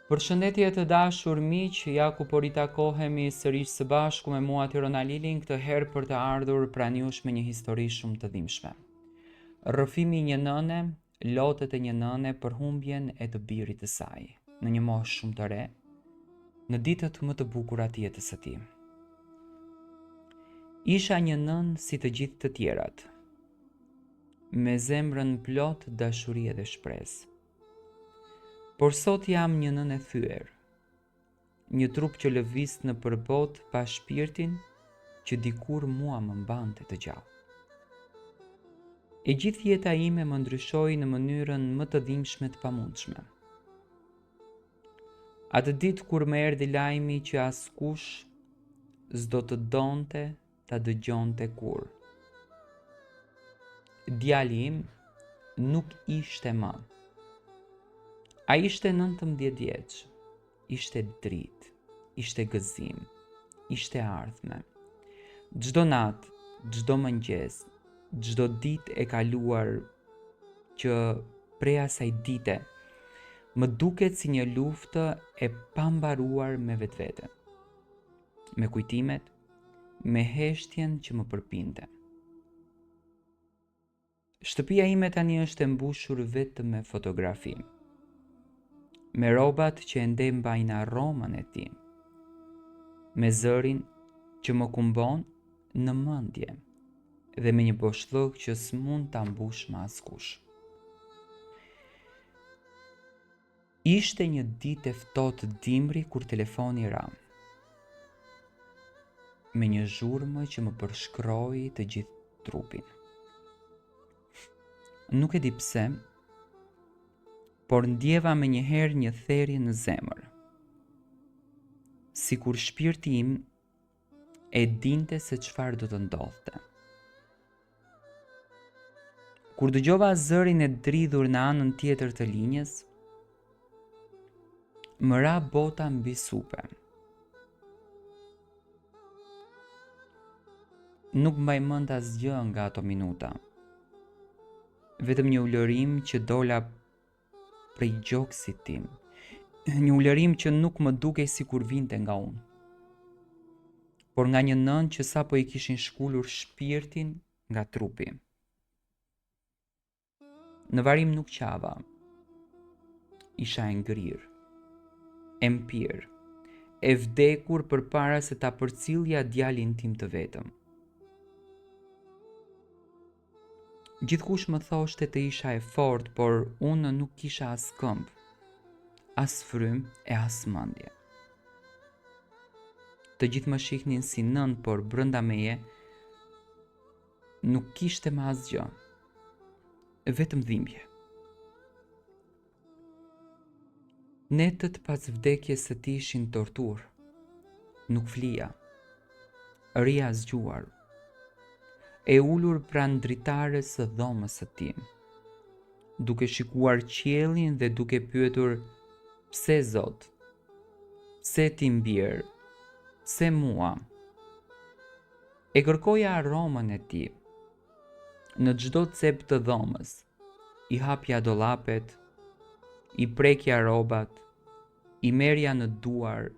Përshëndetje të dashur miq, ja ku po ritakohemi sërish së bashku me mua Tirona Lilin, këtë herë për të ardhur pranë jush me një histori shumë të dhimbshme. Rrëfimi i një nëne, lotët e një nëne për humbjen e të birit të saj, në një moshë shumë të re, në ditët më të bukura të jetës së tij. Isha një nën si të gjithë të tjerat, me zemrën plot dashuri dhe shpresë. Por sot jam një nën e thyer, një trup që lëviz në përbot pa shpirtin që dikur mua më mbante të gjallë. E gjithë jeta ime më ndryshoi në mënyrën më të dhimbshme të pamundshme. Atë ditë kur më erdhi lajmi që askush s'do të donte ta dëgjonte kur. Djali im nuk ishte më. A ishte 19 vjeç, ishte dritë, ishte gëzim, ishte ardhme. Çdo natë, çdo mëngjes, çdo ditë e kaluar që prej asaj dite më duket si një luftë e pambaruar me vetveten, me kujtimet, me heshtjen që më përpinte. Shtëpia ime tani është e mbushur vetëm me fotografi, me robat që ende mbajnë aromën e tij, me zërin që më kumbon në mendje dhe me një boshllëk që s'mund ta mbush me askush. Ishte një ditë e ftohtë dimri kur telefoni ra, me një zhurmë që më përshkroi të gjithë trupin. Nuk e di pse, por ndjeva me njëherë një therrje në zemër, sikur shpirti im e dinte se çfarë do të ndodhte. Kur dëgjova zërin e dridhur në anën tjetër të linjës, më ra bota mbi supe. Nuk mbaj mend asgjë nga ato minuta, vetëm një ulërim që dola prej gjoksit tim, një ulërim që nuk më dukej sikur vinte nga unë, por nga një nën që sapo i kishin shkulur shpirtin nga trupi. Në varim nuk qava, isha e ngrirë, e mpirë, e vdekur përpara se ta përcillja djalin tim të vetëm. Gjithkush më thoshte të isha e fortë, por unë nuk kisha as këmbë, as frym e as mendje. Të gjithë më shihnin si nën, por brenda meje nuk kishte më asgjë, vetëm dhimbje. Netët pas vdekjes së tij ishin torturë. Nuk flija, rija zgjuar, e ulur pranë dritares së dhomës së tij, duke shikuar qiellin dhe duke pyetur: pse Zot? Pse ti mbir? Pse mua? E kërkoja aromën e tij. Në çdo cep të dhomës, i hapja dollapet, i prekja rrobat, i merja në duar,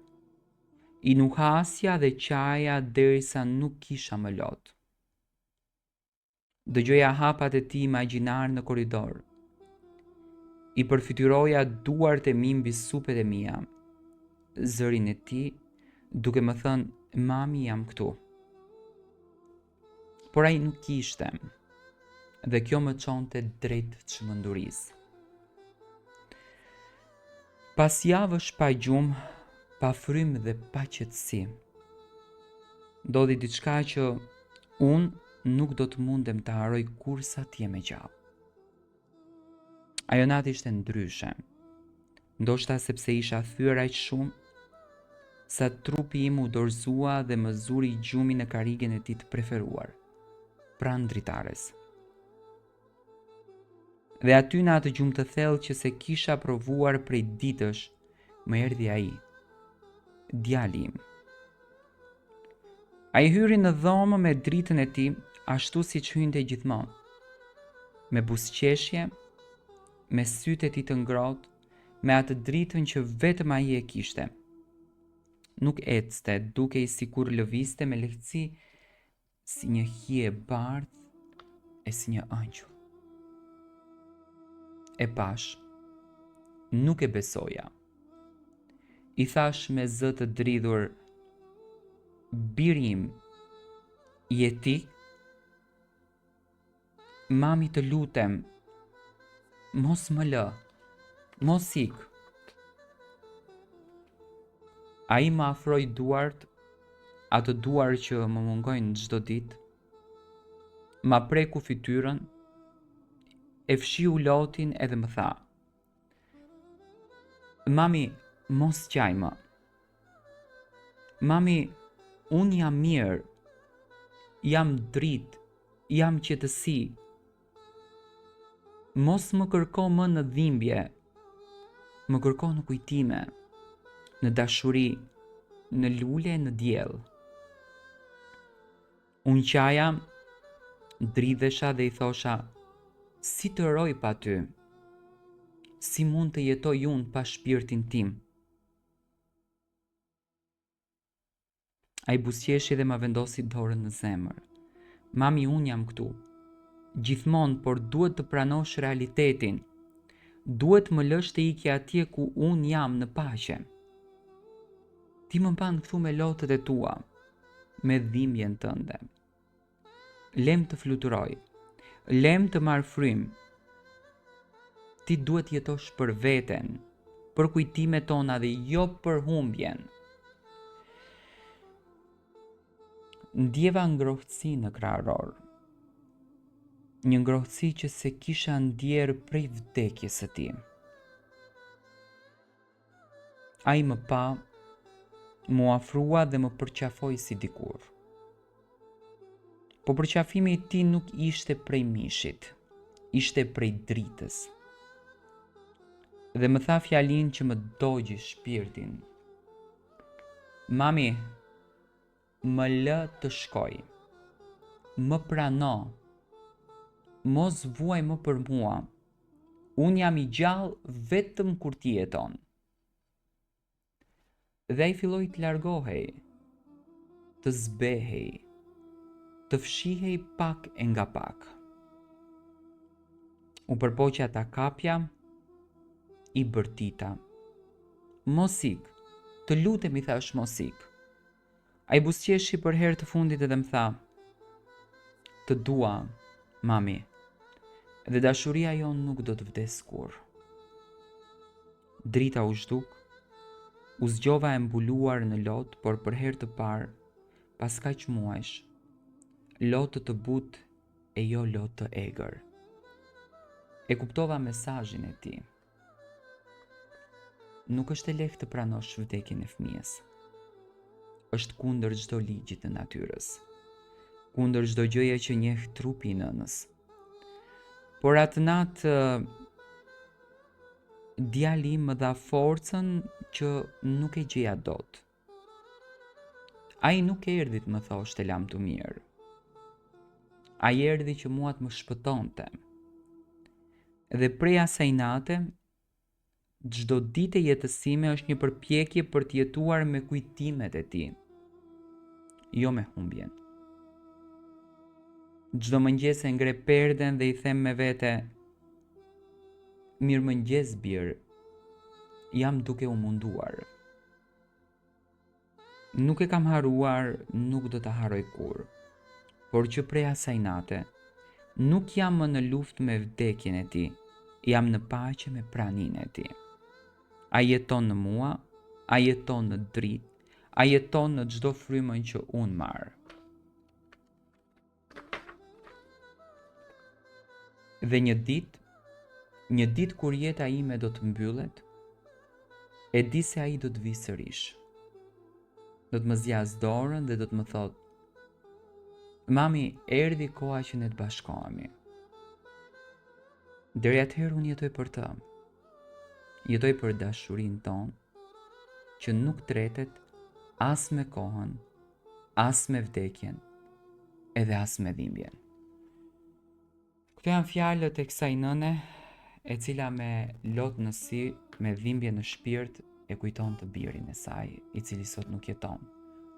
i nuhasja dhe qaja derisa nuk kisha më lot. Dëgjoja hapat e tij imagjinar në korridor. I përfytyroja duart e mi mbi supet e mia, zërin e tij duke më thënë: mami, jam këtu. Por ai nuk kishte, dhe kjo më çonte drejt çmendurisë. Pas javësh pa gjumë, pa frym dhe pa qetësi, ndodhi diçka që unë nuk do të mundem të harroj kurrë të jem e gjallë. Ajo natë ishte ndryshe, ndoshta sepse isha thyer aq shumë sa trupi im u dorëzua dhe më zuri gjumi në karrigen e tij të preferuar, pranë dritares. Dhe aty në atë gjumë të thellë që se kisha provuar prej ditësh, më erdhi ai, djali im. Ai hyri në dhomë me dritën e tij, ashtu siç hynte gjithmonë, me buzëqeshje, me sytë e tij të ngrohtë, me atë dritën që vetëm ai e kishte. Nuk ecste, dukej sikur lëvizte me lehtësi si një hije e bardhë e si një ëngjël. E pash, nuk e besoja. I thash me zë të dridhur: "Biri im, je ti? Mami, të lutem, mos më lë, mos ik." Ai më afroi duart, ato duar që më mungojnë çdo ditë, ma preku fytyrën, e fshiu lotin edhe më tha: "Mami, mos qaj më. Mami, unë jam mirë, jam dritë, jam qetësi. Mos më kërko më në dhimbje, më kërko në kujtime, në dashuri, në lule, në diell." Unë qaja, dridhesha dhe i thosha: "Si të roj pa ty? Si mund të jetoj unë pa shpirtin tim?" Ai buzëqeshi dhe ma vendosi dorën në zemër. "Mami, unë jam këtu, gjithmonë, por duhet të pranosh realitetin. Duhet më lësh të iki atje ku unë jam në paqe. Ti më mban këtu me lotët e tua, me dhimbjen tënde. Lem të fluturoj, lem të marr frym. Ti duhet jetosh për veten, për kujtimet tona dhe jo për humbjen." Ndjeva ngrohtësi në krahëror, një ngrohtësi që se kisha ndjerë prej vdekjes së tij. Ai më pa, mu afrua dhe më përqafoi si dikur. Po përqafimi i tij nuk ishte prej mishit, ishte prej dritës. Dhe më tha fjalin që më dogji shpirtin: "Mami, më lë të shkoj. Më prano. Mos vuaj më për mua. Unë jam i gjallë vetëm kur ti jeton." Dhe ai filloi të largohej, të zbehej, të fshihej pak e nga pak. U përpoqja ta kapja, i bërtita: "Mos ik, të lutem," i thash, "mos ik." Ai buzëqeshi për herë të fundit edhe më tha: "Të dua, mami, dhe dashuria jonë nuk do të vdes kurrë." Drita u zhduk, u zgjova e mbuluar në lot, por për herë të parë, pas kaq muajsh, lotë të butë e jo lotë të egër. E kuptova mesazhin e tij. Nuk është e lehtë të pranosh vdekjen e fëmijës. Është kundër çdo ligjit të natyrës, kundër çdo gjëje që njeh trupi i nënës. Por atë natë djali im më dha forcën që nuk e gjeja dot. Ai nuk erdhi të më thoshte lam të mirë. Ai erdhi që mua të më shpëtonte. Dhe prej asaj nate, çdo ditë e jetës sime është një përpjekje për të jetuar me kujtimet e tij, jo me humbjen. Çdo mëngjes e ngre perden dhe i them me vete: "Mirëmëngjes bir, jam duke u munduar. Nuk e kam haruar, nuk do ta haroj kurrë, por që prej asaj nate, nuk jam më në luftë me vdekjen e tij, jam në paqe me praninë e tij. Ai jeton në mua, ai jeton në dritë, ai jeton në çdo frymën që unë marr." Dhe një ditë kur jeta ime do të mbyllet, e di se ai do të vi sërish. Do të më zjas dorën dhe do të më thotë: "Mami, erdhi koha që ne të bashkohemi." Deri atëherë unë jetoj për të. Jetoj për dashurinë tonë, që nuk tretet as me kohën, as me vdekjen, edhe as me dhimbjen. Këto janë fjalët e kësaj nëne, e cila me lot në sy me dhimbje në shpirt e kujton të birin e saj, i cili sot nuk jeton.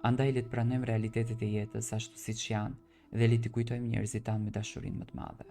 Andaj le të pranojmë realitetet e jetës ashtu siç janë dhe le t'i kujtojmë njerëzit tanë me dashurinë më të madhe.